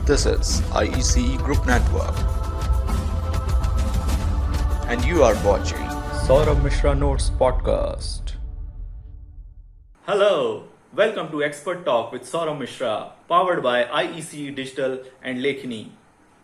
This is IECE Group Network, and you are watching Saurabh Mishra Notes Podcast. Hello, welcome to Expert Talk with Saurabh Mishra, powered by IECE Digital and Lekhini.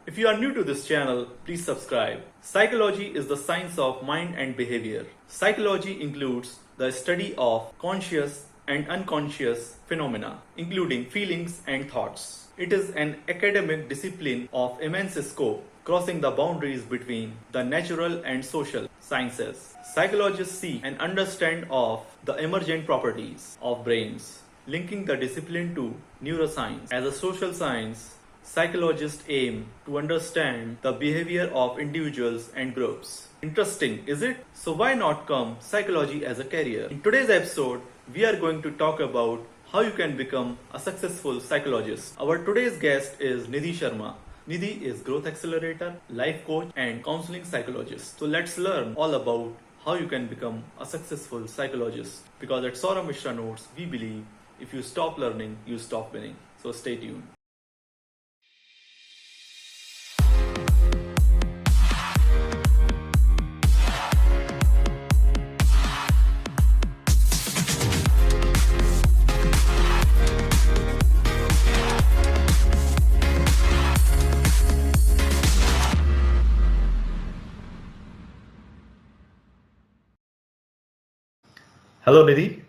If you are new to this channel, please subscribe. Psychology is the science of mind and behavior. Psychology includes the study of conscious and unconscious phenomena, including feelings and thoughts. It is an academic discipline of immense scope, crossing the boundaries between the natural and social sciences. Psychologists seek and understand of the emergent properties of brains, linking the discipline to neuroscience. As a social science, psychologists aim to understand the behavior of individuals and groups. Interesting, is it? So why not come psychology as a career? In today's episode, we are going to talk about how you can become a successful psychologist. Our today's guest is Nidhi Sharma. Nidhi is growth accelerator, life coach, and counseling psychologist. So let's learn all about how you can become a successful psychologist. Because at Saurabh Mishra Notes, we believe if you stop learning, you stop winning. So stay tuned. Hello Nidhi,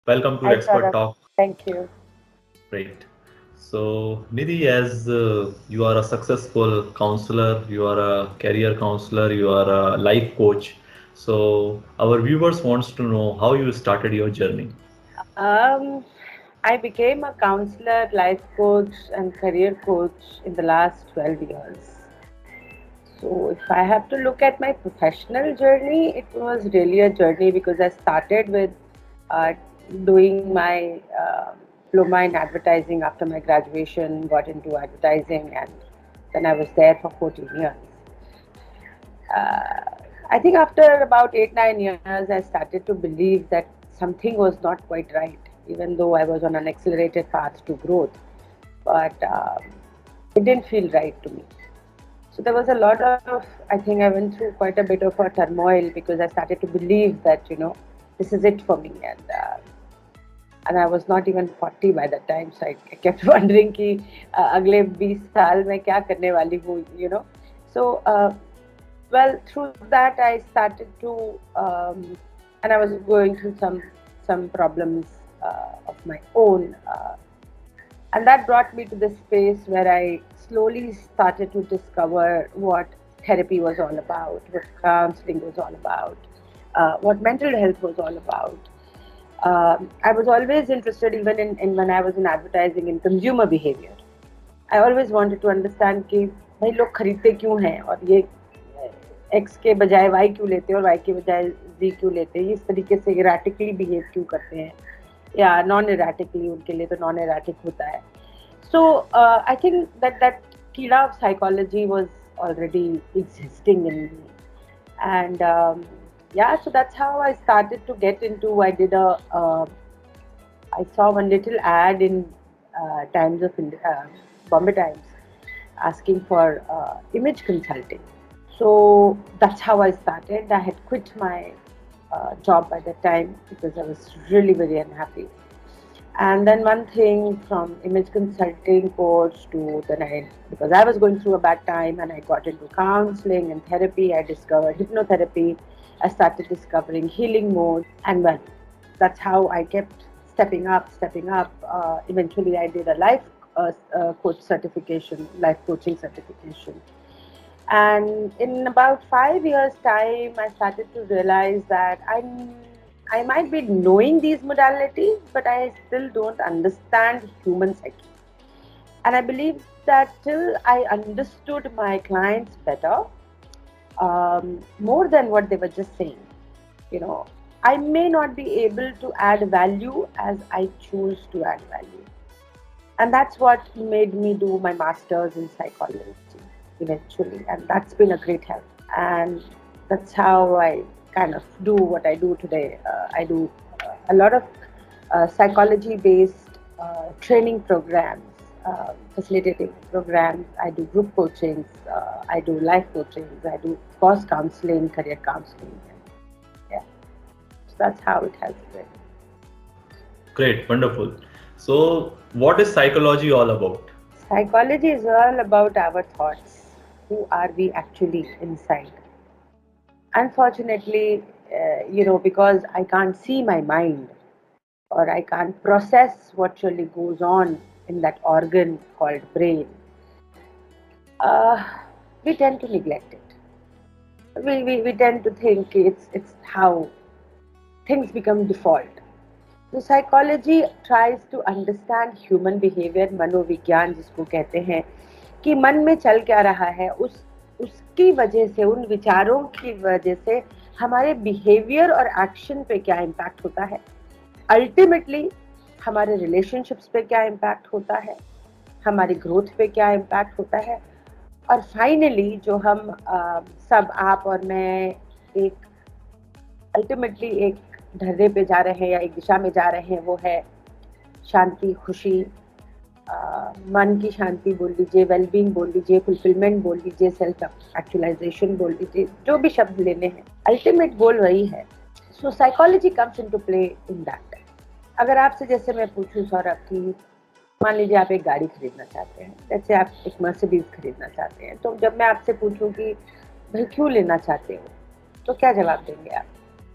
welcome to Hi, Expert Saurabh. Talk. Thank you. Great. So Nidhi, as you are a successful counselor, you are a career counselor, you are a life coach. So our viewers wants to know how you started your journey. Um, I became a counselor, life coach, and career coach in the last 12 years. So, if I have to look at my professional journey, it was really a journey because I started with uh, doing my diploma in advertising after my graduation, got into advertising, and then I was there for 14 years. uh, I think after about 8, 9 years, I started to believe that something was not quite right, even though I was on an accelerated path to growth. But it didn't feel right to me. So there was a lot of, I think I went through quite a bit of a turmoil because I started to believe that, this is it for me. And I was not even 40 by that time. So I kept wondering कि अगले 20 साल में क्या करने वाली हूँ. So well, through that I started to, and I was going through some problems of my own, and that brought me to this space where I slowly started to discover what therapy was all about, what counseling was all about, what mental health was all about. I was always interested, even in when I was in advertising, in consumer behavior. I always wanted to understand कि भाई लोग खरीदते क्यों हैं और ये x के बजाय वाई क्यों लेते हैं और वाई के बजाय जी क्यों लेते हैं, इस तरीके से इराटिकली बिहेव क्यों करते हैं या नॉन इराटिकली, उनके लिए तो नॉन इराटिक होता है. सो आई थिंक दैट कीड़ा of psychology was already existing in me. And yeah, so that's how I started to get into. I saw one little ad in Times of Bombay Times asking for image consulting. So that's how I started. I had quit my job by that time because I was really very unhappy. And then one thing, from image consulting coach to because I was going through a bad time and I got into counseling and therapy. I discovered hypnotherapy. I started discovering healing mode. And well, that's how I kept stepping up. Eventually I did a life coach certification, life coaching certification. And in about 5 years' time, I started to realize that I might be knowing these modalities, but I still don't understand human psyche. And I believe that till I understood my clients better, more than what they were just saying, I may not be able to add value as I choose to add value. And that's what made me do my master's in psychology eventually. And that's been a great help. And that's how I kind of do what I do today. I do a lot of psychology based training programs facilitating programs. I do group coachings. I do life coachings. I do course counseling, career counseling. Yeah, so that's how it has been. Great, wonderful. So, what is psychology all about? Psychology is all about our thoughts. Who are we actually inside? Unfortunately, because I can't see my mind or I can't process what really goes on in that organ called brain, uh, we tend to neglect it. We tend to think it's how things become default. So psychology tries to understand human behavior, मनोविज्ञान जिसको कहते हैं, कि मन में चल क्या रहा है, उसकी वजह से, उन विचारों की वजह से हमारे बिहेवियर और एक्शन पे क्या इम्पैक्ट होता है, अल्टीमेटली हमारे रिलेशनशिप्स पे क्या इम्पैक्ट होता है, हमारी ग्रोथ पे क्या इम्पैक्ट होता है, और फाइनली जो हम सब, आप और मैं, एक अल्टीमेटली एक ढर्रे पे जा रहे हैं या एक दिशा में जा रहे हैं, वो है शांति, खुशी, मन की शांति बोल लीजिए, वेलबींग बोल लीजिए, फुलफिलमेंट बोल लीजिए, सेल्फ एक्चुअलाइजेशन बोल लीजिए, जो भी शब्द लेने हैं, अल्टीमेट गोल वही है. So psychology comes into play in that. अगर आपसे जैसे मैं पूछूं सौरभ कि मान लीजिए आप एक गाड़ी खरीदना चाहते हैं, जैसे आप एक मर्सिडीज खरीदना चाहते हैं, तो जब मैं आपसे पूछूं कि भाई क्यों लेना चाहते हो, तो क्या जवाब देंगे आप?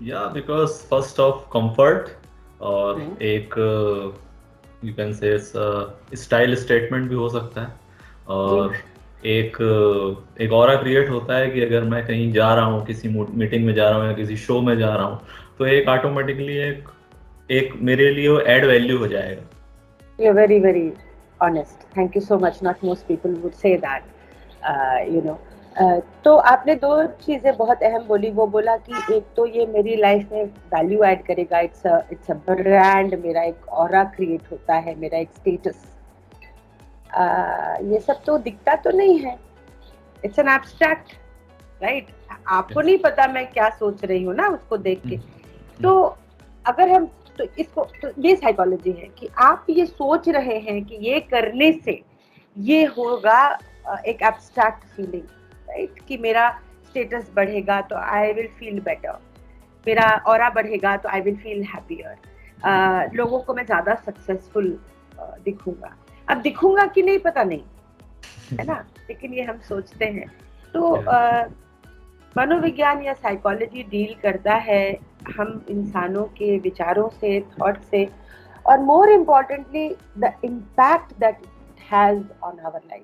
या बिकॉज फर्स्ट ऑफ कंफर्ट, और एक you can say style statement भी हो सकता है, और एक ऑरा क्रिएट होता है कि अगर मैं कहीं जा रहा हूँ, किसी मीटिंग में जा रहा हूँ या किसी शो में जा रहा हूँ, तो एक ऑटोमेटिकली एक मेरे लिए वो एड वैल्यू हो जाएगा. You're very, very honest. Thank you so much. Not most people would say that. तो आपने दो चीज़ें बहुत अहम बोली. वो बोला कि एक तो ये मेरी लाइफ में वैल्यू ऐड करेगा, इट्स अ ब्रांड, मेरा एक ऑरा क्रिएट होता है, मेरा एक स्टेटस. ये सब तो दिखता तो नहीं है. It's an abstract, right? आपको नहीं पता मैं क्या सोच रही हूँ ना उसको देख के. तो अगर हम तो इसको, तो ये साइकोलॉजी है कि आप ये सोच रहे हैं कि ये करने से ये होगा, एक एब्स्ट्रैक्ट फीलिंग, राइट? कि मेरा स्टेटस बढ़ेगा तो आई विल फील बेटर, मेरा ऑरा बढ़ेगा तो आई विल फील हैप्पियर, लोगों को मैं ज़्यादा सक्सेसफुल दिखूंगा. अब दिखूंगा कि नहीं पता नहीं, है ना, लेकिन ये हम सोचते हैं. तो मनोविज्ञान या साइकोलॉजी डील करता है हम इंसानों के विचारों से, थॉट से, और more importantly the impact that it has on our life.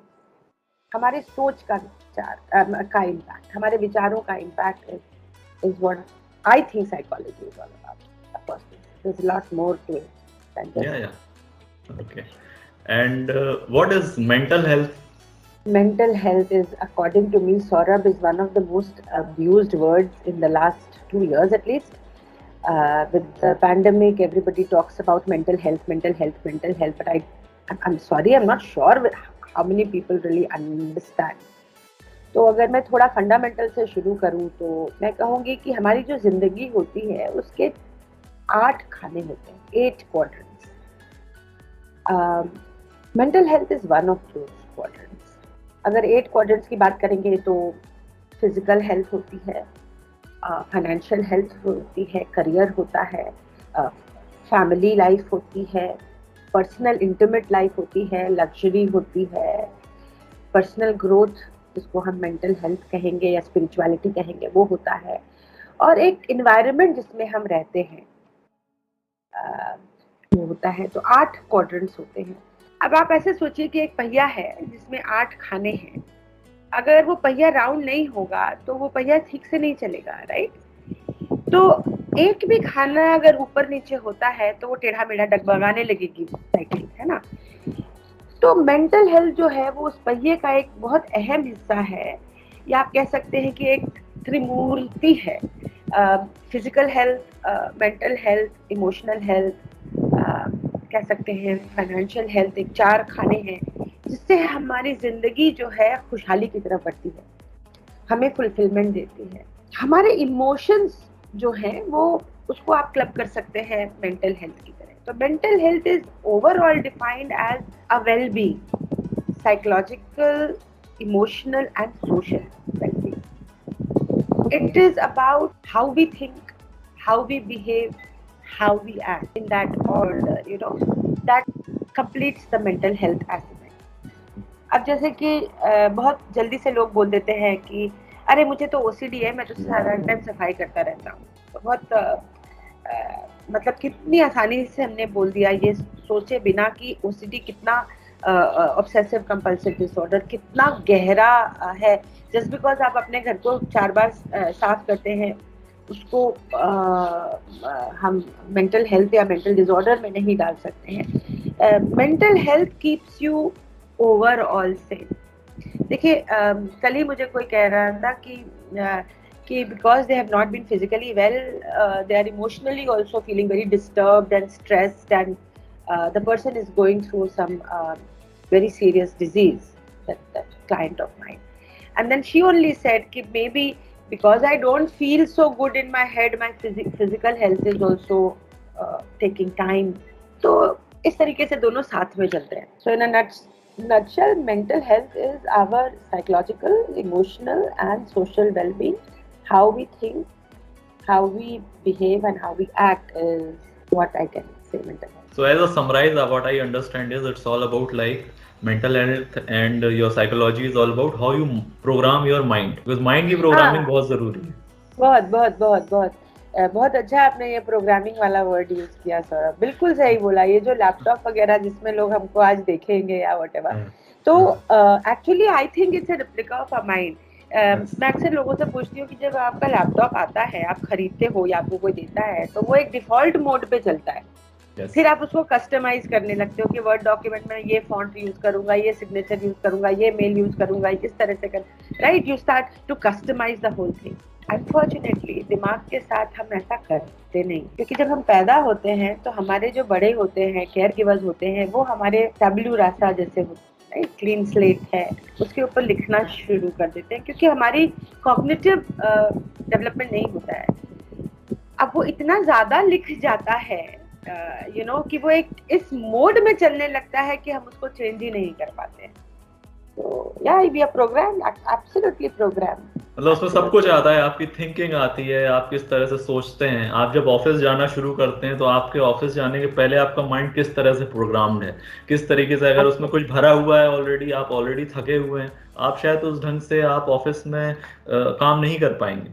हमारे सोच का विचार का इम्पैक्ट, हमारे विचारों का impact is what I think psychology is all about. Of course there is lot more to it than just या okay. And what is mental health? Mental health is, according to me, Saurabh, is one of the most abused words in the last 2 years at least. With the pandemic, everybody talks about mental health, but I'm sorry, I'm not sure how many people really understand. तो अगर मैं थोड़ा fundamental से शुरू करूँ तो मैं कहूँगी कि हमारी जो जिंदगी होती है उसके 8 खाने होते हैं, 8 quadrants. Mental health is one of those quadrants. अगर 8 क्वाड्रेंट्स की बात करेंगे तो फिजिकल हेल्थ होती है, फाइनेंशियल हेल्थ होती है, करियर होता है, फैमिली लाइफ होती है, पर्सनल इंटीमेट लाइफ होती है, लग्जरी होती है, पर्सनल ग्रोथ जिसको हम मेंटल हेल्थ कहेंगे या स्पिरिचुअलिटी कहेंगे वो होता है, और एक इन्वायरमेंट जिसमें हम रहते हैं वो होता है. तो 8 क्वाड्रेंट्स होते हैं. अब आप ऐसे सोचिए कि एक पहिया है जिसमें 8 खाने हैं. अगर वो पहिया राउंड नहीं होगा तो वो पहिया ठीक से नहीं चलेगा, राइट? तो एक भी खाना अगर ऊपर नीचे होता है तो वो टेढ़ा मेढ़ा डगमगाने लगेगी साइकिल, है ना? तो मेंटल हेल्थ जो है वो उस पहिए का एक बहुत अहम हिस्सा है, या आप कह सकते हैं कि एक त्रिमूर्ति है. Physical health, mental health, emotional health, कह सकते हैं फाइनेंशियल हेल्थ, एक 4 खाने हैं जिससे हमारी जिंदगी जो है खुशहाली की तरफ बढ़ती है, हमें फुलफिलमेंट देती है. हमारे इमोशंस जो हैं वो, उसको आप क्लब कर सकते हैं मेंटल हेल्थ की तरह. तो mental health is overall defined as a well being. psychological, emotional, and social well-being. It is about how we think, how we behave, how we act in that order, that completes the mental health aspect. अब जैसे कि बहुत जल्दी से लोग बोल देते हैं कि अरे मुझे तो ओसीडी है, मैं तो सारा टाइम सफाई करता रहता हूँ। तो बहुत मतलब कितनी आसानी से हमने बोल दिया ये सोचे बिना कि ओसीडी कितना ऑब्सेसिव कंपल्सिव डिसऑर्डर कितना गहरा है। जस्ट बिकॉज आप अपने घर को 4 बार साफ करते हैं उसको हम मेंटल हेल्थ या मेंटल डिसऑर्डर में नहीं डाल सकते हैं। Mental health keeps you overall safe. देखिए कल ही मुझे कोई कह रहा था कि because they have not been physically well, they are emotionally also feeling very disturbed and stressed, and the person is going through some very serious disease, that client of mine. And then she only said कि maybe because I don't feel so good in my head, my physical health is also taking time. तो इस तरीके से दोनों साथ में चलते हैं. So in a nutshell, mental health is our psychological, emotional and social well-being. How we think, how we behave and how we act is what I can say mental health. So as a summarize, what I understand is it's all about like mental health and your psychology is all about how you program your mind, because mind की programming बहुत जरूरी है. बहुत बहुत बहुत बहुत बहुत अच्छा आपने ये प्रोग्रामिंग वाला वर्ड यूज किया सौरभ, बिल्कुल सही बोला. ये जो लैपटॉप वगैरह जिसमें लोग हमको आज देखेंगे या व्हाटएवर, तो actually I think it's a replica of a mind. मैं अक्सर लोगों से पूछती हूँ कि जब आपका लैपटॉप आता है, आप खरीदते हो या आपको कोई देता है, तो वो एक डिफॉल्ट मोड पे चलता है. फिर आप उसको कस्टमाइज करने लगते हो कि वर्ड डॉक्यूमेंट में ये फॉन्ट यूज करूंगा, ये सिग्नेचर यूज करूंगा, ये मेल यूज करूंगा, इस तरह से कर, right. You start to customise the whole thing. Unfortunately दिमाग के साथ हम ऐसा करते नहीं, क्योंकि जब हम पैदा होते हैं तो हमारे जो बड़े होते हैं, केयर गिवर्स होते हैं, वो हमारे टैबलू रासा जैसे होते हैं, क्लीन स्लेट है, उसके ऊपर लिखना शुरू कर देते हैं, क्योंकि हमारी कॉग्निटिव डेवलपमेंट नहीं होता है. अब वो इतना ज्यादा लिख जाता है कि वो एक इस मोड में चलने लगता है कि हम उसको चेंज ही नहीं कर पाते हैं. तो या we are program, absolutely program. मतलब उसमें सब कुछ आता है, आपकी थिंकिंग आती है, आप किस तरह से सोचते हैं. आप जब ऑफिस जाना शुरू करते हैं तो आपके ऑफिस जाने के पहले आपका माइंड किस तरह से प्रोग्राम्ड है, किस तरीके से, अगर उसमें कुछ भरा हुआ है ऑलरेडी, आप ऑलरेडी थके हुए हैं, आप शायद उस ढंग से आप ऑफिस में काम नहीं कर पाएंगे.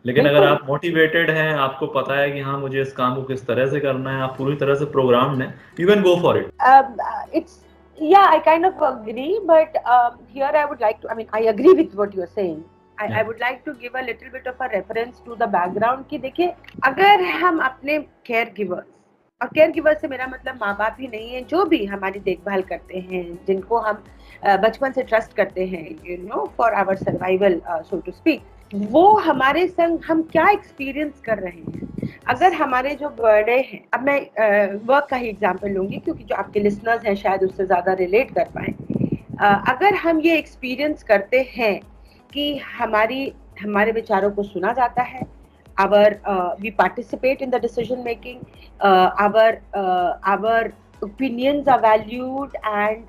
लेकिन अगर आप मोटिवेटेड हैं, आपको पता है कि हाँ मुझे इस काम को किस तरह से करना है, आप पूरी तरह से प्रोग्राम्ड हैं, you can go for it. It's yeah, I kind of agree, but here I would like to, I agree with what you're saying. I would like to give a little bit of a reference to the background कि देखिए, अगर हम अपने care givers, और care giver से मेरा मतलब माँ बाप ही नहीं है, जो भी हमारी देखभाल करते हैं, जिनको हम बचपन से ट्रस्ट करते हैं, for our survival so to speak, वो हमारे संग हम क्या एक्सपीरियंस कर रहे हैं. अगर हमारे जो बड़े हैं, अब मैं वर्क का ही एग्जांपल लूंगी क्योंकि जो आपके लिसनर्स हैं शायद उससे ज्यादा रिलेट कर पाए. अगर हम ये एक्सपीरियंस करते हैं कि हमारे विचारों को सुना जाता है, we participate in the decision making, our opinions are valued and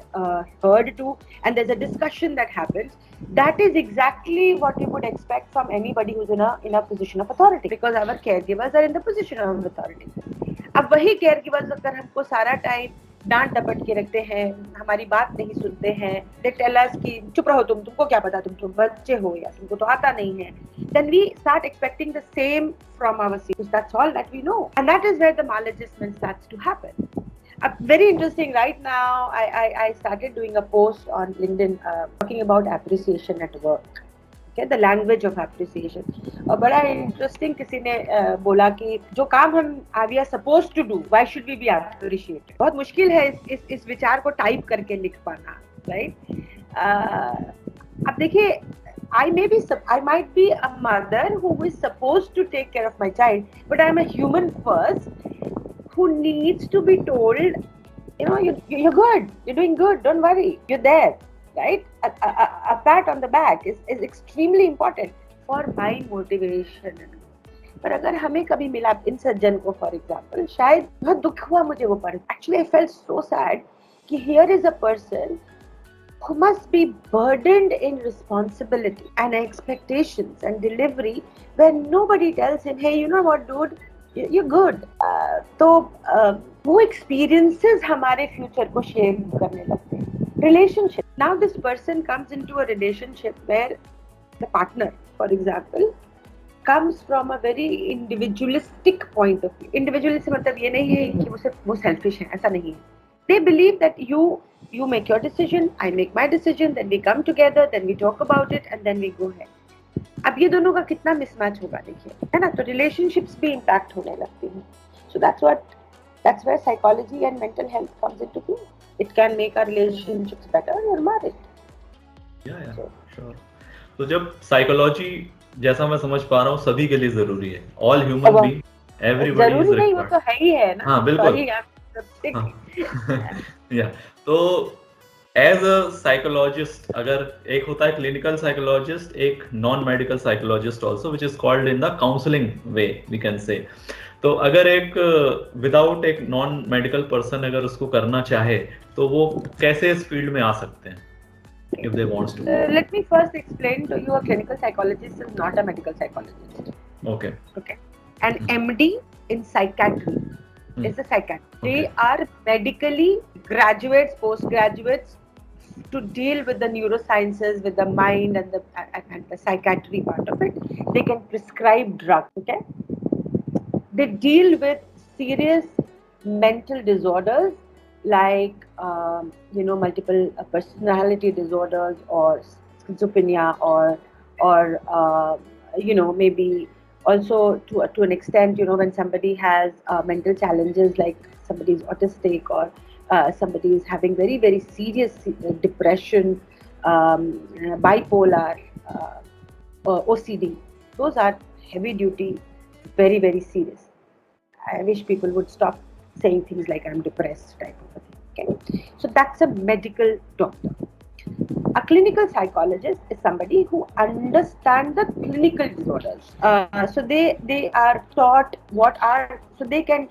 heard to, and there's a discussion that happens, that is exactly what you would expect from anybody who's in a position of authority, because our caregivers are in the position of authority. अब वही caregivers अगर हमको सारा time डांट डपट के रखते हैं, हमारी बात नहीं सुनते हैं, they tell us कि चुप रहो, तुमको क्या पता, तुम बच्चे हो या तुमको तो आता नहीं है, then we start expecting the same from our seniors. That's all that we know, and that is where the maladjustment starts to happen. Very interesting. Right now, I started doing a post on LinkedIn talking about appreciation at work. Okay, the language of appreciation. और बड़ा interesting किसी ने बोला कि जो काम हम we are supposed to do, why should we be appreciated? बहुत मुश्किल है इस विचार को टाइप करके लिख पाना, right? अब देखिए, I might be a mother who is supposed to take care of my child, but I am a human first who needs to be told, you're good, you're doing good, don't worry, you're there, right? A pat on the back is extremely important for my motivation. पर अगर हमें कभी मिला इन सज्जन को, for example, शायद बहुत दुख हुआ मुझे वो पढ़. Actually I felt so sad कि here is a person who must be burdened in responsibility and expectations and delivery when nobody tells him, hey, you know what, dude, you're good. तो वो experiences हमारे future को shape करने लगते हैं. Relationship. Now this person comes into a relationship where the partner, for example, comes from a very individualistic point of view. Individualism मतलब ये नहीं है कि वो selfish है, ऐसा नहीं है. They believe that you make your decision, I make my decision, then we come together, then we talk about it, and then we go ahead. अब ये दोनों का कितना मिसमैच होगा देखिए, है ना? तो relationships भी impact होने लगती हैं. So that's where psychology and mental health comes into play. It can make our relationships better or mar it. Yeah, sure. तो जब साइकोलॉजी, जैसा मैं समझ पा रहा हूँ, सभी के लिए जरूरी है. All human being, everybody is जरूरी नहीं, वो तो है ही है ना. हाँ बिल्कुल. या तो एज अ साइकोलॉजिस्ट, अगर एक होता है क्लिनिकल साइकोलॉजिस्ट, एक non medical psychologist also, which is called in the counselling way, we can say. तो अगर एक विदाउट एक नॉन मेडिकल पर्सन अगर उसको करना चाहे तो वो कैसे इस फील्ड में आ सकते हैं? If they wants to. Let me first explain to you, a clinical psychologist is not a medical psychologist. Okay. An MD in psychiatry is a psychiatrist. Okay. They are medically graduates, postgraduates to deal with the neurosciences, with the mind and the psychiatry part of it. They can prescribe drugs. Okay. They deal with serious mental disorders like multiple personality disorders or schizophrenia or maybe also to an extent, when somebody has mental challenges, like somebody is autistic or somebody is having very very serious depression, bipolar, OCD. Those are heavy duty, very very serious. I wish people would stop saying things like I'm depressed type of a thing. Okay? So that's a medical doctor. A clinical psychologist is somebody who understands the clinical disorders. So they are taught so they can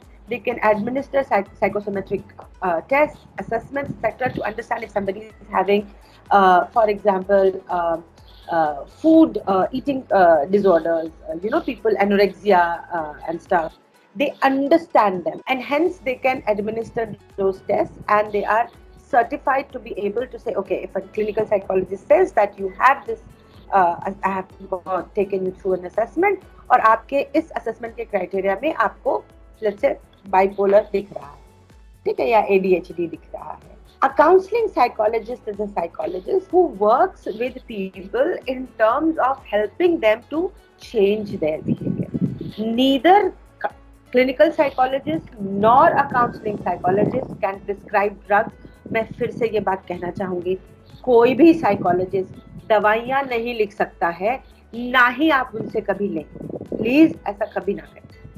administer psychosomatic tests, assessments, etc. to understand if somebody is having, for example, food eating disorders. People anorexia and stuff. They understand them, and hence they can administer those tests, and they are certified to be able to say, okay, if a clinical psychologist says that you have this, I have taken you through an assessment, और आपके इस assessment के criteria में आपको let's say bipolar दिख रहा है, ठीक है, या ADHD दिख रहा है. A counseling psychologist is a psychologist who works with people in terms of helping them to change their behavior. Neither clinical psychologist nor a counseling psychologist can prescribe drugs. मैं फिर से ये बात कहना चाहूंगी, कोई भी साइकोलॉजिस्ट दवाइयाँ नहीं लिख सकता है, ना ही आप उनसे कभी लें. प्लीज ऐसा कभी ना करें.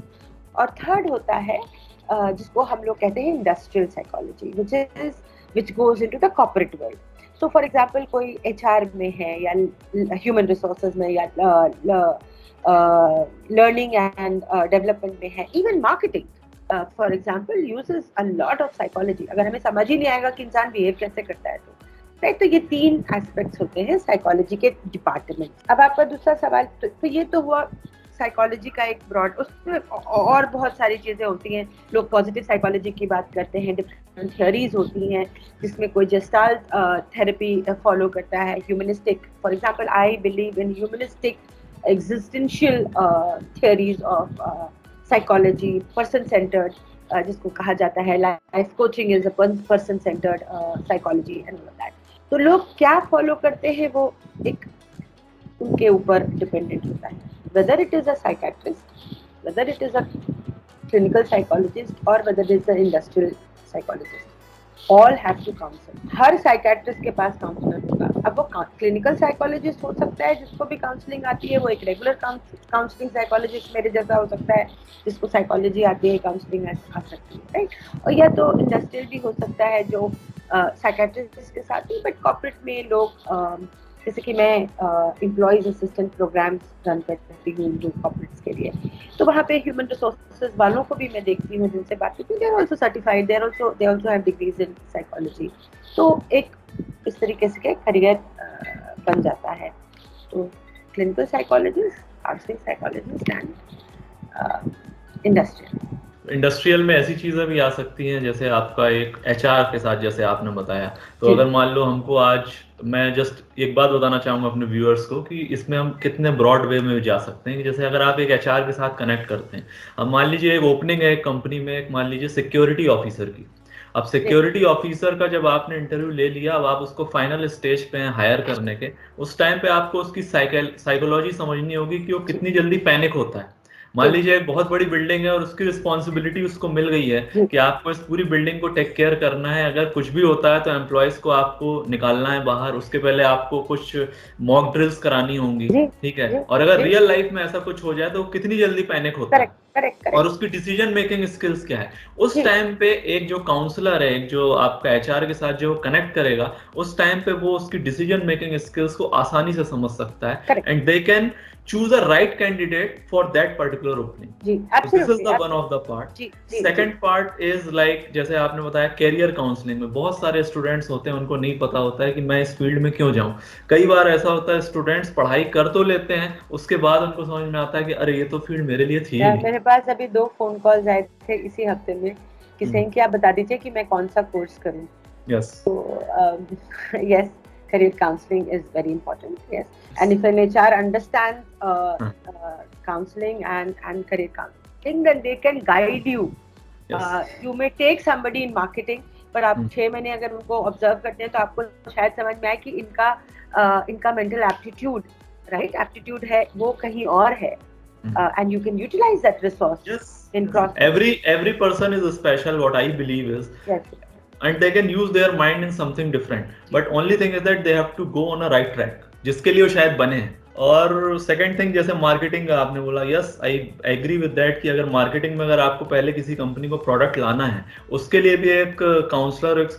और थर्ड होता है जिसको हम लोग कहते हैं industrial psychology, which goes into the corporate world. So for example, कोई HR में है या ह्यूमन रिसोर्सेज में या learning and development में है, even marketing for example uses a lot of psychology. अगर हमें समझ ही नहीं आएगा कि इंसान बिहेव कैसे करता है तो राइट. तो ये 3 एस्पेक्ट्स होते हैं साइकोलॉजी के डिपार्टमेंट. अब आपका दूसरा सवाल, तो ये तो हुआ साइकोलॉजी का एक ब्रॉड, उसमें और बहुत सारी चीजें होती हैं. लोग पॉजिटिव साइकोलॉजी की बात करते हैं, डिफरेंट थियरीज होती हैं जिसमें कोई जेस्टाल्ट थेरेपी फॉलो करता है, humanistic. For example I believe in humanistic existential theories of psychology, person centered, जिसको कहा जाता है life coaching is a person centered psychology and all of that. तो लोग क्या फॉलो करते हैं वो एक उनके ऊपर डिपेंडेंट होता है, whether it is a psychiatrist, whether it is a clinical psychologist or whether it is an industrial psychologist. All have to counsel. Her psychiatrist के पास काउंसलर होगा. अब वो क्लिनिकल साइकोलॉजिस्ट हो सकता है जिसको भी काउंसलिंग आती है, वो एक रेगुलर काउंसलिंग साइकोलॉजिस्ट मेरे जैसा हो सकता है जिसको साइकोलॉजी आती है, काउंसलिंग आ सकती है, राइट. और या तो इंडस्ट्रियल भी हो सकता है जो साइकेट्रिस्ट के साथ ही, बट कॉर्पोरेट में लोग जैसे कि मैं एम्प्लॉयज असिस्टेंट प्रोग्राम्स रन करती हूँ जो कॉर्पोरेट्स के लिए, तो वहाँ पे ह्यूमन रिसोर्सेज वालों को भी मैं देखती हूँ, जिनसे बात करती हूँ. They are also certified, they also have degrees in psychology. तो एक इस तरीके से के करियर बन जाता है। तो clinical psychologist, counselling psychologist and industrial में ऐसी चीजें भी आ सकती हैं, जैसे आपका एक एचआर के साथ, जैसे आपने बताया, तो जी। अगर मान लो हमको आज, मैं जस्ट एक बात बताना चाहूंगा अपने व्यूअर्स को कि इसमें हम कितने ब्रॉड वे में जा सकते हैं कि जैसे अगर आप एक एचआर के साथ कनेक्ट करते हैं, अब मान लीजिए एक ओपनिंग है एक कंपनी में, एक मान लीजिए सिक्योरिटी ऑफिसर की। अब जी। सिक्योरिटी ऑफिसर का जब आपने इंटरव्यू ले लिया, अब आप उसको फाइनल स्टेज पे हैं हायर करने के, उस टाइम पे आपको उसकी साइकोलॉजी समझनी होगी कि वो जी। कितनी जल्दी पैनिक होता है। मान जी। लीजिए एक बहुत बड़ी बिल्डिंग है और उसकी रिस्पॉन्सिबिलिटी उसको मिल गई है जी। कि आपको इस पूरी बिल्डिंग को टेक केयर करना है, अगर कुछ भी होता है तो एम्प्लॉयज को आपको निकालना है बाहर, उसके पहले आपको कुछ मॉक ड्रिल्स करानी होंगी, जी। ठीक है, जी। और अगर जी। रियल लाइफ में ऐसा कुछ हो जाए तो वो कितनी जल्दी पैनिक होता करेक्ट, है, करेक्ट, और करेक्ट। उसकी डिसीजन मेकिंग स्किल्स क्या है। उस जी। टाइम पे एक जो काउंसलर है, एक जो आपका एचआर के साथ जो कनेक्ट करेगा, उस टाइम पे वो उसकी डिसीजन मेकिंग स्किल्स को आसानी से समझ सकता है, correct. And they can choose a right candidate for that particular opening. जी, So this is absolutely, the one of absolutely. the part. जी, जी, जी। Second part is like जैसे आपने बताया कैरियर काउंसलिंग में बहुत सारे स्टूडेंट्स होते हैं, उनको नहीं पता होता है कि मैं इस फील्ड में क्यों जाऊं। कई बार ऐसा होता है स्टूडेंट्स पढ़ाई कर तो लेते हैं, उसके बाद उनको समझ में आता है कि अरे ये तो फील्ड मेरे लिए थी ही नहीं। मेरे पास अभी 2 फोन कॉल्स आए थे इसी हफ्ते में कि सेइंग कि आप बता दीजिए कि मैं कौन सा कोर्स करूं। यस, तो yes, career counseling is very important. Yes, and if an HR understands counseling and career counseling, then they can guide you. You may take somebody in marketing, पर आप 6 महीने अगर उनको ऑब्जर्व करते हैं तो आपको शायद समझ में आए कि इनका मेंटल एप्टीट्यूड, राइट एप्टीट्यूड है वो कहीं और है, and you can utilize that resource. yes, in cross. every person is special, what I believe is. Yes. And they can use their mind in something different, but only thing is that they have to go on a right track जिसके लिए वो शायद बने हैं। और second thing, जैसे marketing का आपने बोला, yes I agree with that कि अगर मार्केटिंग में अगर आपको पहले किसी कंपनी को प्रोडक्ट लाना है, उसके लिए भी एक काउंसलर, एक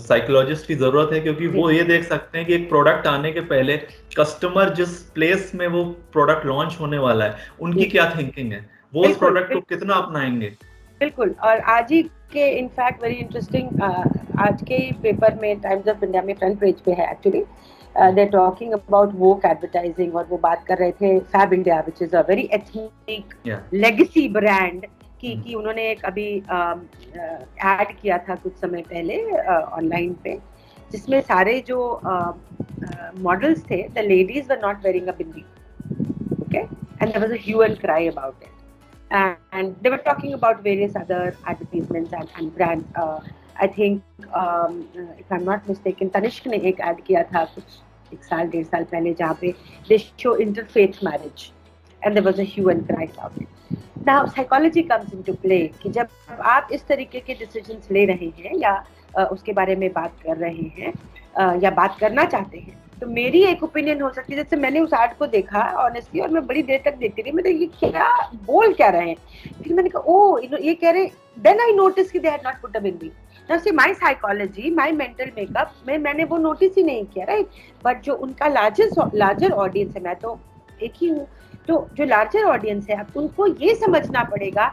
साइकोलॉजिस्ट की जरूरत है, क्योंकि वो ये देख सकते हैं कि एक प्रोडक्ट आने के पहले कस्टमर जिस प्लेस में वो प्रोडक्ट लॉन्च होने वाला है उनकी क्या थिंकिंग है, वो उस प्रोडक्ट को कितना अपनाएंगे। बिल्कुल। और आज ही के इनफैक्ट वेरी इंटरेस्टिंग, आज के ही पेपर में टाइम्स ऑफ इंडिया में फ्रंट पेज पे है actually, they talking about woke advertising, और वो बात कर रहे थे Fabindia which is a very ethnic legacy brand की उन्होंने एक अभी ऐड किया था कुछ समय पहले ऑनलाइन पे, जिसमें सारे जो मॉडल्स थे, the ladies were not wearing a bindi, okay, and there was a hue and cry about it. And they were talking about various other advertisements and brands. I think if I'm not mistaken, Tanishq ने एक ad किया था कुछ 1-1.5 साल पहले, जहाँ पे they show interfaith marriage and there was a hue and cry about it. Now psychology comes into play कि जब आप इस तरीके के decisions ले रहे हैं या उसके बारे में बात कर रहे हैं या बात करना चाहते हैं, तो मेरी एक ओपिनियन हो सकती है, जैसे मैंने उस एड को देखा ऑनेस्टली और मैं बड़ी देर तक देखती रही, मैं ये क्या बोल क्या रहे हैं, फिर मैंने कहा ओ ये कह रहे, देन आई नोटिस कि they had not put a bindi. Now see my psychology, my mental makeup में मैंने वो नोटिस ही नहीं किया, राइट, बट जो उनका लार्जर ऑडियंस है, मैं तो एक ही हूँ, तो जो लार्जर ऑडियंस है अब उनको ये समझना पड़ेगा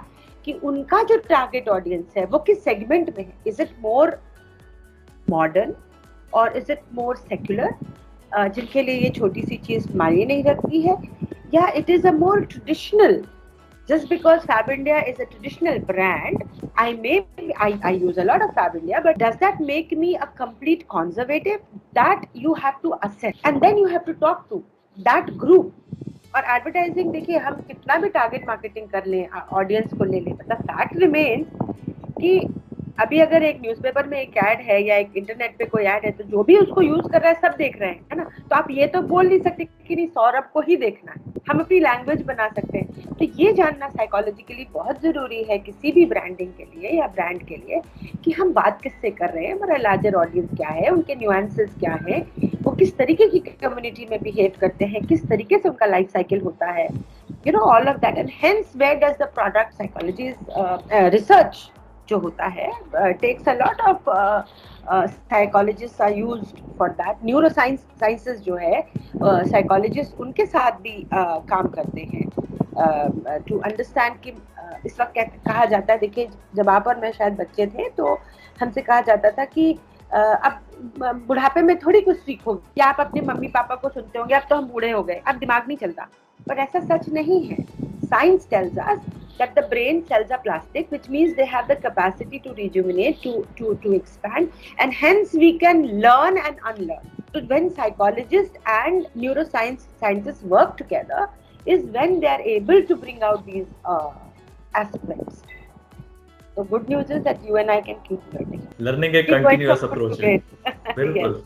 कि उनका जो टारगेट ऑडियंस है वो किस सेगमेंट में है. इज इट मोर मॉडर्न और इज इट मोर सेक्युलर, जिनके लिए ये छोटी सी चीज मायने नहीं रखती है, या it is a more traditional. Just because Fab India is a traditional brand, I use a lot of Fab India, but does that make me a complete conservative? That you have to assess, and then you have to talk to that group. और advertising देखिए, हम कितना भी target marketing कर लें, audience को ले लें, मतलब फैक्ट रिमेन्स कि अभी अगर एक न्यूज़पेपर में एक ऐड है या एक इंटरनेट पे कोई ऐड है, तो जो भी उसको यूज कर रहा है सब देख रहे हैं, है ना. तो आप ये तो बोल नहीं सकते कि नहीं सौरभ को ही देखना है, हम अपनी लैंग्वेज बना सकते हैं. तो ये जानना साइकोलॉजिकली बहुत जरूरी है किसी भी ब्रांडिंग के लिए या ब्रांड के लिए, कि हम बात किससे कर रहे हैं, हमारा लार्जर ऑडियंस क्या है, उनके न्यूएंसेस क्या है, वो किस तरीके की कम्युनिटी में बिहेव करते हैं, किस तरीके से उनका लाइफ साइकिल होता है, you know, all of that. And hence where does the product psychology research जो होता है takes a lot of psychologists are used for that. Neurosciences जो है psychologists उनके साथ भी काम करते हैं to understand कि इस वक्त कहा जाता है, देखिए जब आप और मैं शायद बच्चे थे तो हमसे कहा जाता था कि अब बुढ़ापे में थोड़ी कुछ सीखोगे, या आप अपने मम्मी पापा को सुनते होंगे अब तो हम बूढ़े हो गए, अब दिमाग नहीं चलता, पर ऐसा सच नहीं है. Science tells us that the brain cells are plastic, which means they have the capacity to rejuvenate, to expand, and hence we can learn and unlearn. So when psychologists and neuroscience scientists work together is when they are able to bring out these aspects. So good news is that you and I can keep learning. Learning a continuous approach. बिल्कुल.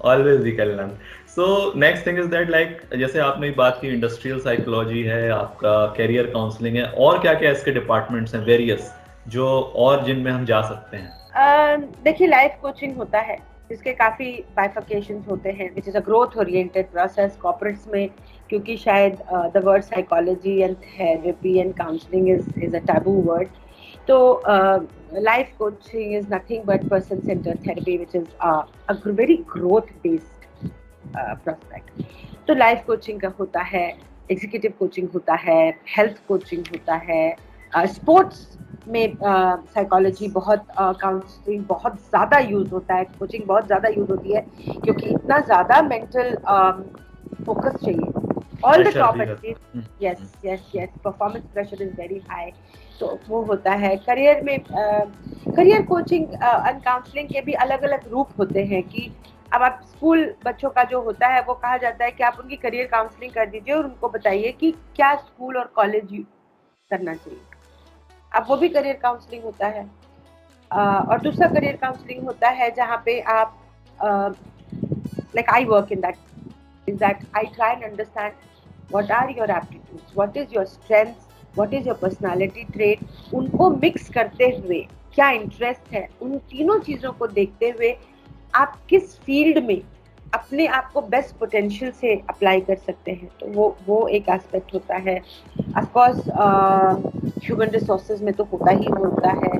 Always we can learn. So next thing is that like जैसे आपने बात की industrial psychology है, आपका career counselling है, और क्या क्या इसके डिपार्टमेंट्स हैं वेरियस जो और जिनमें हम जा सकते हैं? देखिए लाइफ कोचिंग होता है जिसके काफी बाइफिकेशंस होते हैं, विच is a growth oriented process. Corporates में क्योंकि शायद the word psychology and therapy and counselling is a taboo word, तो life coaching is nothing but person-centered therapy, which is a very growth-based prospect. तो life coaching का होता है, executive coaching होता है, health coaching होता है, sports में psychology बहुत, counseling बहुत ज़्यादा यूज होता है, coaching बहुत ज़्यादा यूज होती है क्योंकि इतना ज़्यादा mental focus चाहिए. All the top athletes, yes, performance pressure is very high. तो वो होता है. करियर में करियर कोचिंग एंड काउंसलिंग के भी अलग अलग रूप होते हैं कि अब आप स्कूल बच्चों का जो होता है वो कहा जाता है कि आप उनकी करियर काउंसलिंग कर दीजिए और उनको बताइए कि क्या स्कूल और कॉलेज करना चाहिए. अब वो भी करियर काउंसलिंग होता है. और दूसरा करियर काउंसलिंग होता है जहाँ पे आप like I work in that I try and understand what are your aptitudes, what is your strengths, what is your personality trait, उनको मिक्स करते हुए क्या इंटरेस्ट है, उन तीनों चीज़ों को देखते हुए आप किस फील्ड में अपने आप को बेस्ट पोटेंशियल से अप्लाई कर सकते हैं. तो वो एक एस्पेक्ट होता है. ऑफ कोर्स ह्यूमन रिसोर्सेज में तो होता ही होता है.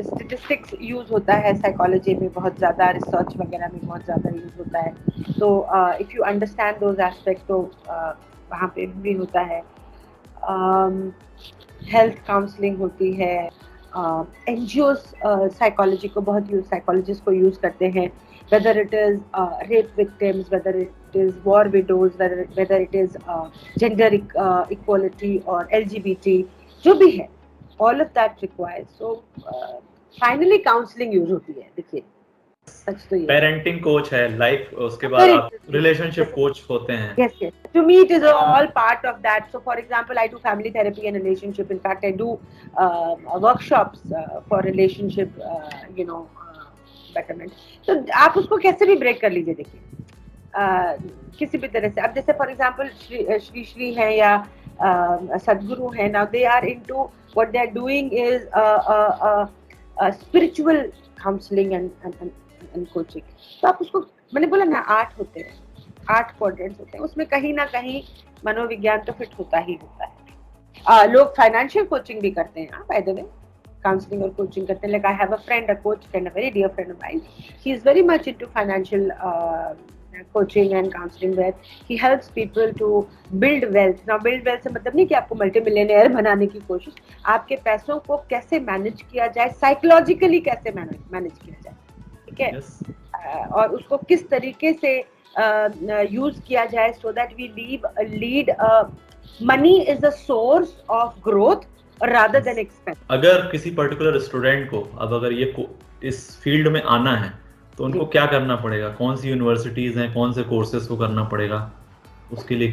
स्टेटिस्टिक्स यूज होता है साइकोलॉजी में बहुत ज़्यादा, रिसर्च वगैरह में बहुत ज़्यादा यूज होता है. तो if you understand those aspect तो वहाँ पे भी होता है. हेल्थ काउंसलिंग होती है. एनजीओज साइकोलॉजी को बहुत साइकोलॉजिस्ट को यूज़ करते हैं, whether it is rape victims, whether it is war widows, whether it is gender equality और LGBT, जो भी है, all of that requires. So finally counselling use होती है. देखिए पेरेंटिंग कोच है, लाइफ, उसके बाद आप रिलेशनशिप कोच होते हैं. Yes. To me, it is all part of that. So, for example, I do family therapy and relationship. In fact, I do workshops for relationship, betterment. So, आप उसको कैसे भी ब्रेक कर लीजिए. देखिए किसी भी तरह से. अब जैसे फॉर एग्जाम्पल श्री है या सदगुरु है, now they are into what they are doing is spiritual counseling and coaching. तो आप उसको, मैंने बोला ना, 8 होते हैं, 8 क्वाड्रेंट्स होते हैं, उसमें कहीं ना कहीं मनोविज्ञान तो फिट होता ही होता है. लोग फाइनेंशियल कोचिंग भी करते हैं, बाय द वे, काउंसलिंग और कोचिंग करते हैं. Like I have a friend, a coach friend, a very dear friend of mine. He is very much into financial coaching and counselling where he helps people to build wealth. Now build wealth से मतलब नहीं कि आपको multi millionaire बनाने की कोशिश, आपके पैसों को कैसे मैनेज किया जाए, साइकोलॉजिकली कैसे मैनेज किया जाए, ठीक है, और उसको किस तरीके से यूज किया जाए so that we lead money is a source of growth rather than expense. अगर किसी पर्टिकुलर स्टूडेंट को अब अगर ये इस फील्ड में आना है तो उनको क्या करना पड़ेगा, कौन सी यूनिवर्सिटीज हैं, कौन से कोर्सेज को करना पड़ेगा, उसके लिए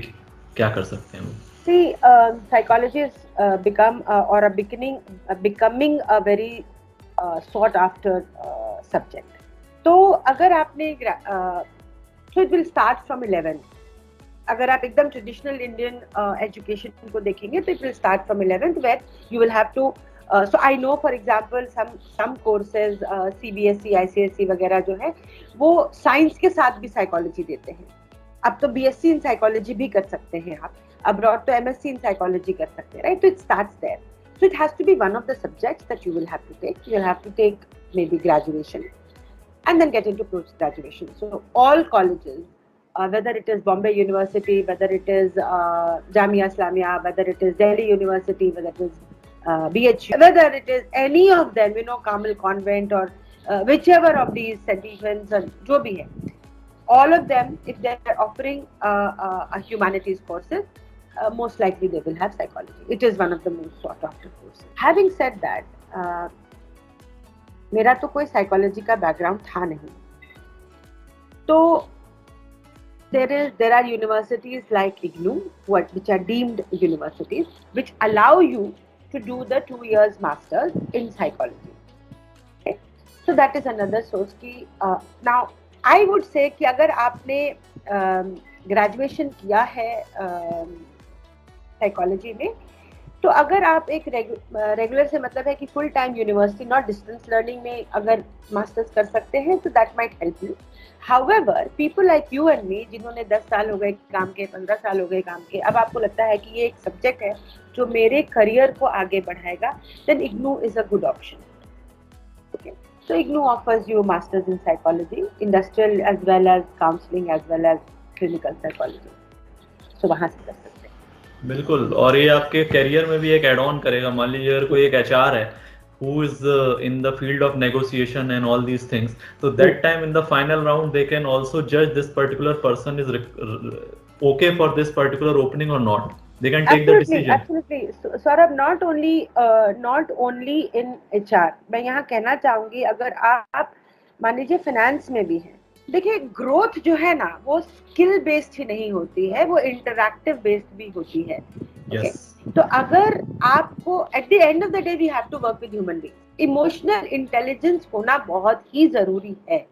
क्या कर सकते हैं वो? See, psychology is becoming a very sought after subject. तो अगर आपने so it will start from 11th. अगर आप एकदम ट्रेडिशनल इंडियन एजुकेशन को देखेंगे तो it will start from 11th where you will have to so I know for example some courses CBSE ICSE वगैरह जो है वो साइंस के साथ भी साइकोलॉजी देते हैं. अब तो BSc इन साइकोलॉजी भी कर सकते हैं आप, अब्रॉड तो MSc इन साइकोलॉजी कर सकते हैं, राइट. तो it starts there. So it has to be one of the subjects that you will have to take. You will have to take maybe graduation and then get into post-graduation. So all colleges, whether it is Bombay University, whether it is Jamia Islamia, whether it is Delhi University, whether it is BHU, whether it is any of them, Carmel Convent or whichever of these St. Stephen's or जो भी है, all of them, if they are offering a humanities courses, most likely they will have psychology. It is one of the most sought after courses. Having said that, मेरा तो कोई psychology का background था नहीं, तो there are universities like IGNOU, which are deemed universities, which allow you to do the 2 years masters in psychology. Okay? So that is another source की now I would say कि अगर आपने graduation किया है psychology में, तो अगर आप एक रेगुलर से मतलब है कि full time university not distance learning में अगर मास्टर्स कर सकते हैं तो that might help you. However people like you and me जिन्होंने 10 साल हो गए काम के, 15 साल हो गए काम के, अब आपको लगता है कि ये एक सब्जेक्ट है जो मेरे करियर को आगे बढ़ाएगा, then IGNOU is a good option. Okay, so IGNOU offers you masters in psychology, industrial as well as counselling as well as clinical psychology. So वहां से कर सकते हैं. बिल्कुल, और ये आपके करियर में भी एक एड ऑन करेगा. मान लीजिए अगर कोई एक HR है who is in the field of negotiation and all these things, so that time in the final round they can also judge this particular person is okay for this particular opening or not. They can take the decision. Absolutely. So, Saurabh, not only in HR, मैं यहाँ कहना चाहूंगी अगर आप मान लीजिए finance में भी हैं, देखिए ग्रोथ जो है ना वो स्किल बेस्ड ही नहीं होती है, वो इंटरैक्टिव बेस्ड भी होती है. Yes. तो अगर आपको at the end of the day we have to work with human beings, emotional intelligence होना बहुत ही जरूरी है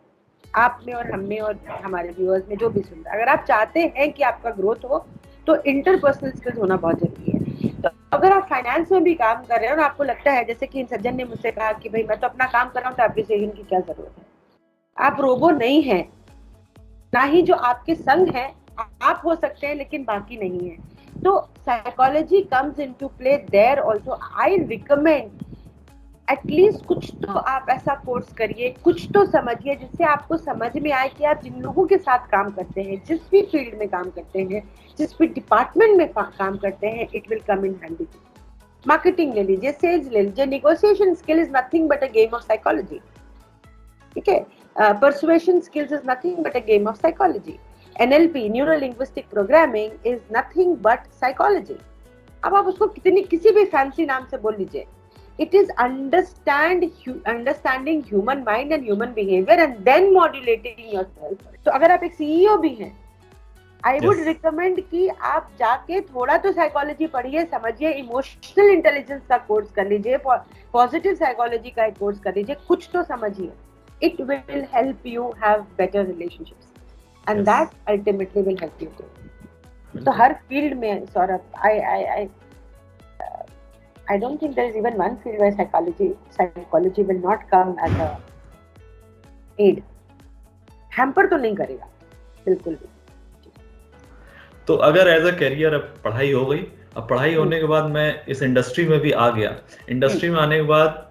आप में और हम में और हमारे व्यूअर्स में जो भी सुन रहा है. अगर आप चाहते हैं कि आपका ग्रोथ हो तो इंटरपर्सनल स्किल्स होना बहुत जरूरी है. तो अगर आप फाइनेंस में भी काम कर रहे हैं और आपको लगता है, जैसे कि इन सज्जन ने मुझसे कहा कि भाई मैं तो अपना काम कर रहा हूँ तो एप्रिसिएशन की क्या जरूरत है, आप रोबो नहीं हैं, ना ही जो आपके संग हैं. आप हो सकते हैं लेकिन बाकी नहीं है. तो psychology comes into play there also. I recommend at least कुछ तो आप ऐसा कोर्स करिए, कुछ तो समझिए जिससे आपको समझ में आए कि आप जिन लोगों के साथ काम करते हैं, जिस भी फील्ड में काम करते हैं, जिस भी डिपार्टमेंट में काम करते हैं, it will come in handy. Marketing ले लीजिए, सेल्स ले लीजिए, negotiation skill is nothing but a game of psychology. ठीक है, persuasion skills is nothing but a game of psychology. NLP, neuro linguistic programming, is nothing but psychology. अब आप उसको किसी भी फैंसी नाम से बोल लीजिए, it is understanding human mind and human behavior and then modulating yourself. तो अगर आप एक CEO भी हैं, I would recommend कि आप जाके थोड़ा तो साइकोलॉजी पढ़िए, समझिए, इमोशनल इंटेलिजेंस का कोर्स कर लीजिए, पॉजिटिव साइकोलॉजी का एक कोर्स कर लीजिए, कुछ तो समझिए. It will help you have better relationships, and that ultimately will help you grow. So her field में Saurabh, I don't think there is even one field where psychology will not come as a aid. Hamper तो नहीं करेगा बिल्कुल भी. तो अगर as a career अब पढ़ाई हो गई, अब पढ़ाई होने के बाद मैं इस इंडस्ट्री में भी आ गया, इंडस्ट्री में आने के बाद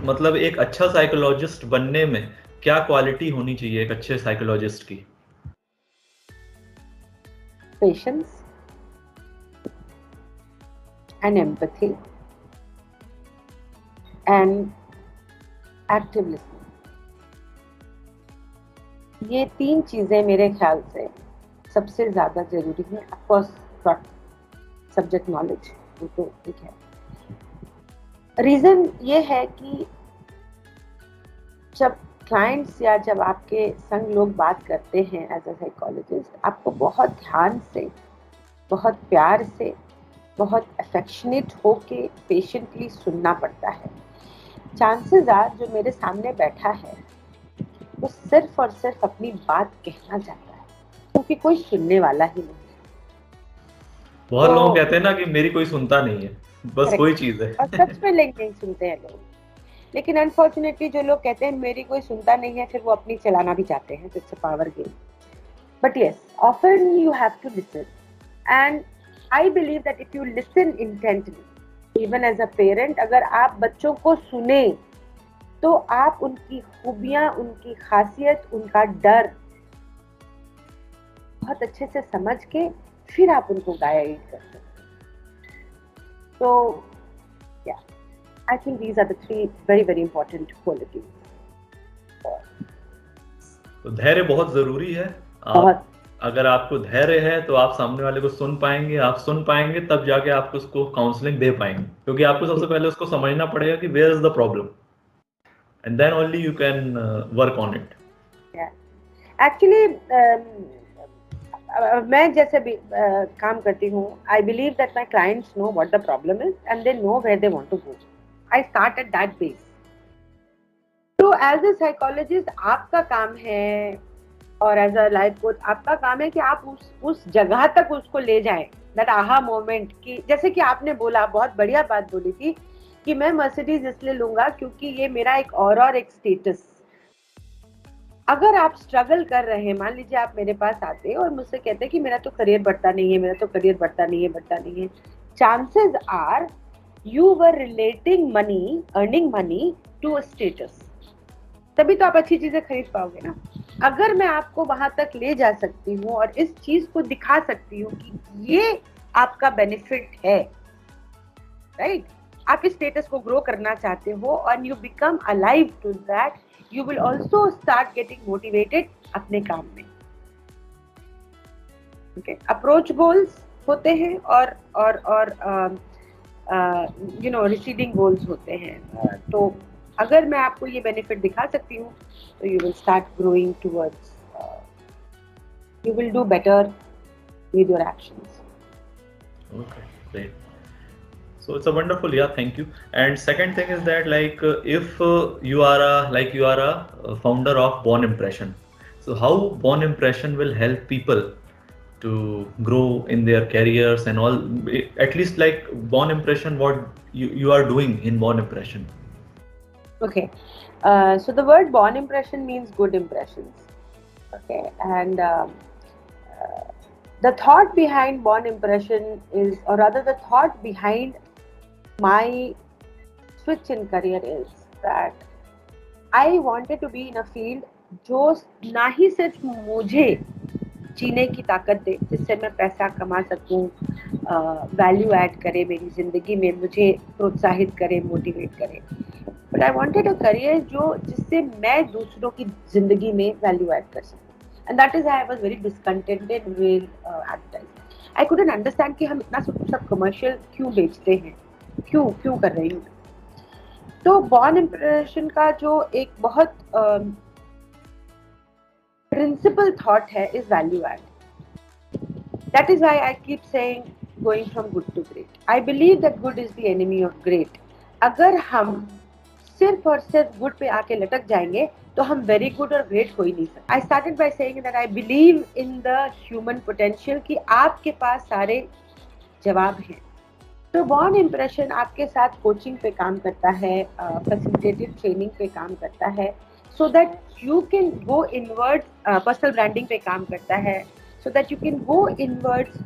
मतलब एक अच्छा साइकोलॉजिस्ट बनने में क्या क्वालिटी होनी चाहिए एक अच्छे साइकोलॉजिस्ट की? Patience and empathy and active listening. ये 3 चीजें मेरे ख्याल से सबसे ज्यादा जरूरी है. ऑफ कोर्स सब्जेक्ट नॉलेज वो तो ठीक है. रीजन ये है कि जब क्लाइंट्स या जब आपके संग लोग बात करते हैं एज अ साइकोलॉजिस्ट, आपको बहुत ध्यान से, बहुत प्यार से, बहुत अफेक्शनेट होके पेशेंटली सुनना पड़ता है. चांसेस आर जो मेरे सामने बैठा है वो सिर्फ और सिर्फ अपनी बात कहना चाहता है क्योंकि कोई सुनने वाला ही नहीं है. बहुत लोग कहते हैं ना कि मेरी कोई सुनता नहीं है, बस कोई चीज है. और सच में नहीं सुनते हैं लोग, लेकिन अनफॉर्चुनेटली जो लोग कहते हैं मेरी कोई सुनता नहीं है, फिर वो अपनी चलाना भी चाहते हैं. It's a power game. But yes, often you have to listen, and I believe that if you listen intently, even as a parent, अगर आप बच्चों को सुने तो आप उनकी खूबियां, उनकी खासियत, उनका डर बहुत अच्छे से समझ के फिर आप उनको गाइड कर सकते हैं. तो Yeah, I think these are the three very, very important qualities. तो धैर्य बहुत जरूरी है। बहुत। अगर आपको धैर्य है तो आप सामने वाले को सुन पाएंगे, आप सुन पाएंगे तब जाके आप उसको काउंसलिंग दे पाएंगे, क्योंकि आपको सबसे पहले उसको समझना पड़ेगा कि where is the problem, and then only you can work on it. Actually मैं जैसे भी काम करती हूँ, I believe that my clients know what the problem is and they know where they want to go. I start at that base. तो as a psychologist आपका काम है, और एज अ लाइफ कोच आपका काम है कि आप उस जगह तक उसको ले जाएं, दैट आहा मोमेंट की। जैसे कि आपने बोला, बहुत बढ़िया बात बोली थी कि मैं मर्सिडीज इसलिए लूंगा क्योंकि ये मेरा एक और एक स्टेटस। अगर आप स्ट्रगल कर रहे हैं, मान लीजिए आप मेरे पास आते और मुझसे कहते कि मेरा तो करियर बढ़ता नहीं है, मेरा तो करियर बढ़ता नहीं है, chances are you were relating money, earning money to a status, तभी तो आप अच्छी चीजें खरीद पाओगे ना। अगर मैं आपको वहां तक ले जा सकती हूँ और इस चीज को दिखा सकती हूँ कि ये आपका बेनिफिट है, राइट, आप इस स्टेटस को ग्रो करना चाहते हो और you become alive to that, you will also start getting motivated अपने काम में। ओके, अप्रोच गोल्स होते हैं और यू नो रिसीडिंग गोल्स होते हैं। तो अगर मैं आपको ये बेनिफिट दिखा सकती हूँ तो you will start growing towards, you will do better with your actions. Okay, great. So it's a wonderful, yeah, thank you. And second thing is that like if you are a founder of Born Impression, so how Born Impression will help people to grow in their careers and all, at least like Born Impression, what you are doing in Born Impression. Okay, so the word Born Impression means good impressions. Okay, and the thought behind Born Impression is, or rather the thought behind my switch in career is that I wanted to be in a field जो ना ही सिर्फ मुझे जीने की ताकत दे, जिससे मैं पैसा कमा सकूं, वैल्यू ऐड करे मेरी जिंदगी में, मुझे प्रोत्साहित करे, मोटिवेट करे, but I wanted a career जो जिससे मैं दूसरों की जिंदगी में वैल्यू ऐड कर सकूं। And that is I was very discontented with advertising. I couldn't understand कि हम इतना सब कमर्शियल क्यों बेचते हैं, क्यों कर रहे हैं। तो बॉर्न इंप्रेशन का जो एक बहुत प्रिंसिपल थॉट है is value add. That is why I keep saying going from good to great. I believe that good is the enemy of great. अगर हम सिर्फ और सिर्फ गुड पे आके लटक जाएंगे तो हम वेरी गुड और ग्रेट हो ही नहीं सकते। I started by saying that I believe in the human potential, कि आपके पास सारे जवाब हैं। तो बॉर्न इम्प्रेशन आपके साथ कोचिंग पे काम करता है, फैसिलिटेटिव ट्रेनिंग पे काम करता है, so that you can go inward, personal branding पे काम करता है, so that you can go inwards,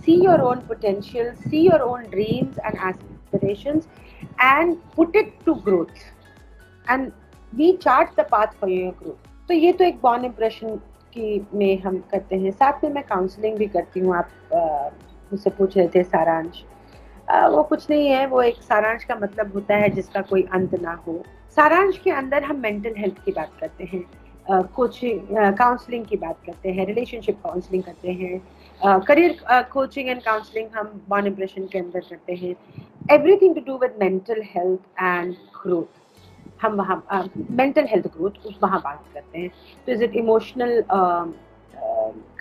see your own potential, see your own dreams and aspirations and put it to growth and we chart the path for your growth. तो ये तो एक born impression की में हम करते हैं। साथ में मैं काउंसलिंग भी करती हूँ। आप मुझसे पूछ रहे थे सारांश, वो कुछ नहीं है, वो एक सारांश का मतलब होता है जिसका कोई अंत ना हो। सारांश के अंदर हम मेंटल हेल्थ की बात करते हैं, कोचिंग काउंसलिंग की बात करते हैं, रिलेशनशिप काउंसलिंग करते हैं, करियर कोचिंग एंड काउंसलिंग हम बॉर्न इम्प्रेशन के अंदर करते हैं। Everything to do with mental health and growth हम वहाँ मेंटल हेल्थ ग्रोथ वहाँ बात करते हैं। तो is it emotional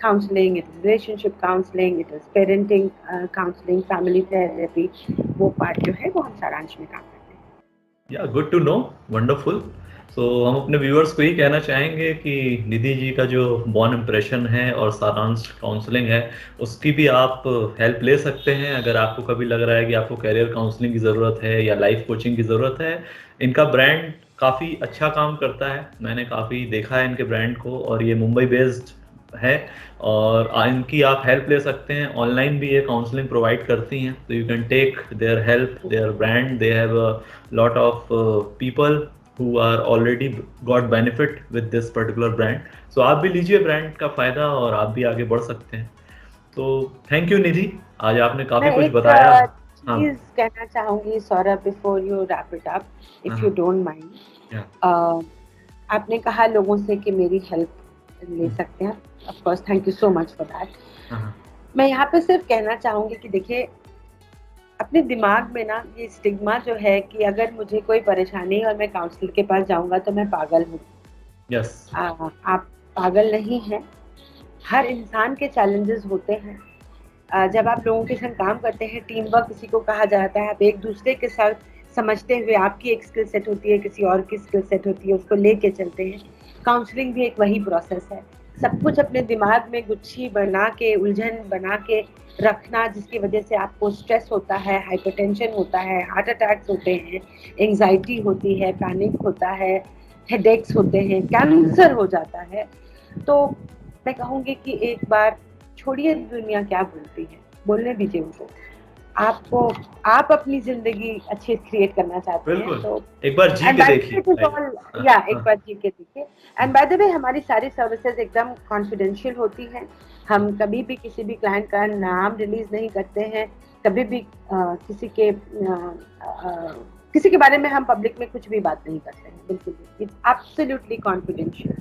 counselling, it is relationship counselling, it is parenting counselling, family therapy, वो पार्ट जो है वो हम सारांश में काम करते हैं। या गुड टू नो, वंडरफुल। सो हम अपने व्यूअर्स को ही कहना चाहेंगे कि निधि जी का जो बॉर्न इम्प्रेशन है और सारांश काउंसलिंग है, उसकी भी आप हेल्प ले सकते हैं। अगर आपको कभी लग रहा है कि आपको कैरियर काउंसलिंग की ज़रूरत है या लाइफ कोचिंग की ज़रूरत है, इनका ब्रांड काफ़ी अच्छा काम करता है। मैंने काफ़ी देखा है इनके ब्रांड को, और ये मुंबई बेस्ड है, और इनकी आप हेल्प ले सकते हैं। ऑनलाइन भी ये काउंसलिंग प्रोवाइड करती हैं, तो you can take their help, their brand. They have a lot of people who are already got benefit with this particular brand. So आप भी लीजिए ब्रांड का फायदा और आप भी आगे बढ़ सकते हैं। तो थैंक यू निधि, आज आपने काफी कुछ बताया। हाँ, चीज कहना चाहूंगी Saurabh, before you wrap it up, if you हाँ, डोंट माइंड। या, आपने कहा लोगों से कि मेरी हेल्प ले सकते हैं, of course, thank you so much for that. हाँ, मैं यहाँ पे सिर्फ कहना चाहूंगी कि देखिए, अपने दिमाग में ना ये स्टिग्मा जो है कि अगर मुझे कोई परेशानी है और मैं काउंसलर के पास जाऊंगा तो मैं पागल हूँ। यस, आप पागल नहीं हैं। हर इंसान के चैलेंजेस होते हैं। जब आप लोगों के संग काम करते हैं, टीम वर्क किसी को कहा जाता है, आप एक दूसरे के साथ समझते हुए, आपकी एक स्किल सेट होती है, किसी और की स्किल सेट होती है, उसको लेके चलते हैं। काउंसलिंग भी एक वही प्रोसेस है। सब कुछ अपने दिमाग में गुच्छी बना के, उलझन बना के रखना, जिसकी वजह से आपको स्ट्रेस होता है, हाइपरटेंशन होता है, हार्ट अटैक्स होते हैं, एंजाइटी होती है, पैनिक होता है, हेडेक्स होते हैं, कैंसर हो जाता है। तो मैं कहूँगी कि एक बार छोड़िए दुनिया क्या बोलती है, बोलने दीजिए उनको। आपको, आप अपनी जिंदगी अच्छी क्रिएट करना चाहते हैं बिल्कुल, तो, एक बार जी एंड के बाय द देखिए, way it is like, all, या एक बार जी के देखिए। एंड बाय द वे हमारी सारी सर्विसेज एकदम कॉन्फिडेंशियल होती हैं। हम कभी भी किसी भी क्लाइंट का नाम रिलीज नहीं करते हैं, कभी भी किसी के बारे में हम पब्लिक में कुछ भी बात नहीं करते हैं, बिल्कुल भी। It's absolutely confidential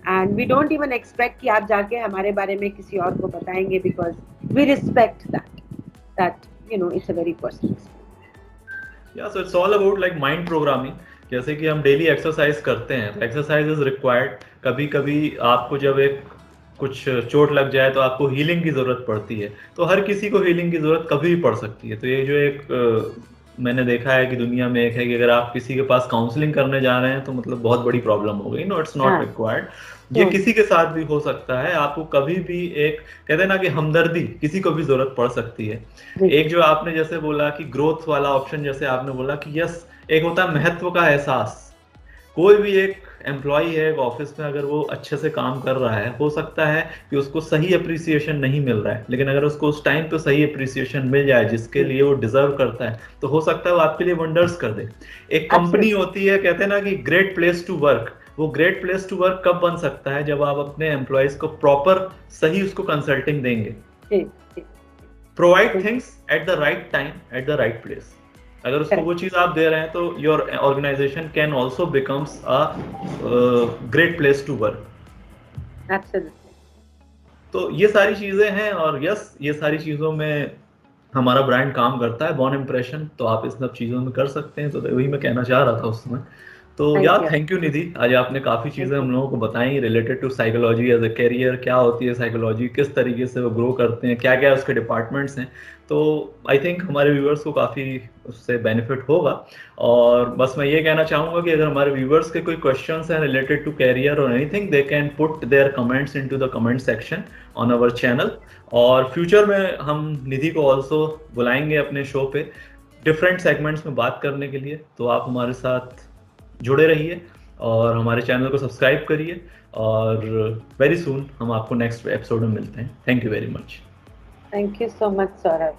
and we don't even expect कि आप जाके हमारे बारे में किसी और को बताएंगे, because we respect that it's a very personal experience. Yeah, so it's all about like mind programming. जैसे कि हम डेली एक्सरसाइज करते हैं, तो एक्सरसाइज इज रिक्वायर्ड। कभी कभी आपको जब एक कुछ चोट लग जाए तो आपको हीलिंग की ज़रूरत पड़ती है, तो हर किसी को हीलिंग की ज़रूरत कभी भी पड़ सकती है। तो ये जो एक मैंने देखा है कि दुनिया में एक है कि अगर आप किसी के पास काउंसलिंग करने जा रहे हैं तो मतलब बहुत बड़ी प्रॉब्लम हो गई। नो, इट्स नॉट हाँ, रिक्वायर्ड। ये किसी के साथ भी हो सकता है। आपको कभी भी एक, कहते हैं ना कि हमदर्दी, किसी को भी जरूरत पड़ सकती है। एक जो आपने जैसे बोला कि ग्रोथ वाला ऑप्शन, जैसे आपने बोला कि यस, एक होता है महत्व का एहसास। कोई भी एक एम्प्लॉय है ऑफिस में, अगर वो अच्छे से काम कर रहा है, हो सकता है कि उसको सही अप्रिसिएशन नहीं मिल रहा है, लेकिन अगर उसको उस टाइम पे सही अप्रिसिएशन मिल जाए जिसके लिए वो डिजर्व करता है, तो हो सकता है वो आपके लिए वंडर्स कर दे। एक कंपनी होती है, कहते हैं ना कि ग्रेट प्लेस टू वर्क। वो ग्रेट प्लेस टू वर्क कब बन सकता है? जब आप अपने एम्प्लॉयज को प्रॉपर सही उसको कंसल्टिंग देंगे। Provide things at the right time at the right place. अगर उसको वो चीज आप दे रहे हैं तो your organisation can also becomes a great place to work. Absolutely. तो ये सारी चीजें हैं, और यस, ये सारी चीजों में हमारा ब्रांड काम करता है, बॉर्न इम्प्रेशन। तो आप इस सब चीजों में कर सकते हैं, तो वही मैं कहना चाह रहा था उस समय। तो यार, थैंक यू निधि, आज आपने काफ़ी चीज़ें हम लोगों को बताई related to psychology as a career. क्या होती है साइकोलॉजी, किस तरीके से वो ग्रो करते हैं, क्या क्या उसके डिपार्टमेंट्स हैं। तो आई थिंक हमारे व्यूअर्स को काफ़ी उससे बेनिफिट होगा। और बस मैं ये कहना चाहूँगा कि अगर हमारे व्यूअर्स के कोई क्वेश्चंस हैं रिलेटेड टू कैरियर और anything, they can put their comments into the comment section on our channel. और फ्यूचर में हम निधि को ऑल्सो बुलाएंगे अपने शो पे डिफरेंट सेगमेंट्स में बात करने के लिए। तो आप हमारे साथ जुड़े रहिए और हमारे चैनल को सब्सक्राइब करिए, और वेरी सून हम आपको नेक्स्ट एपिसोड में मिलते हैं। Thank you very much. Thank you so much Saurabh.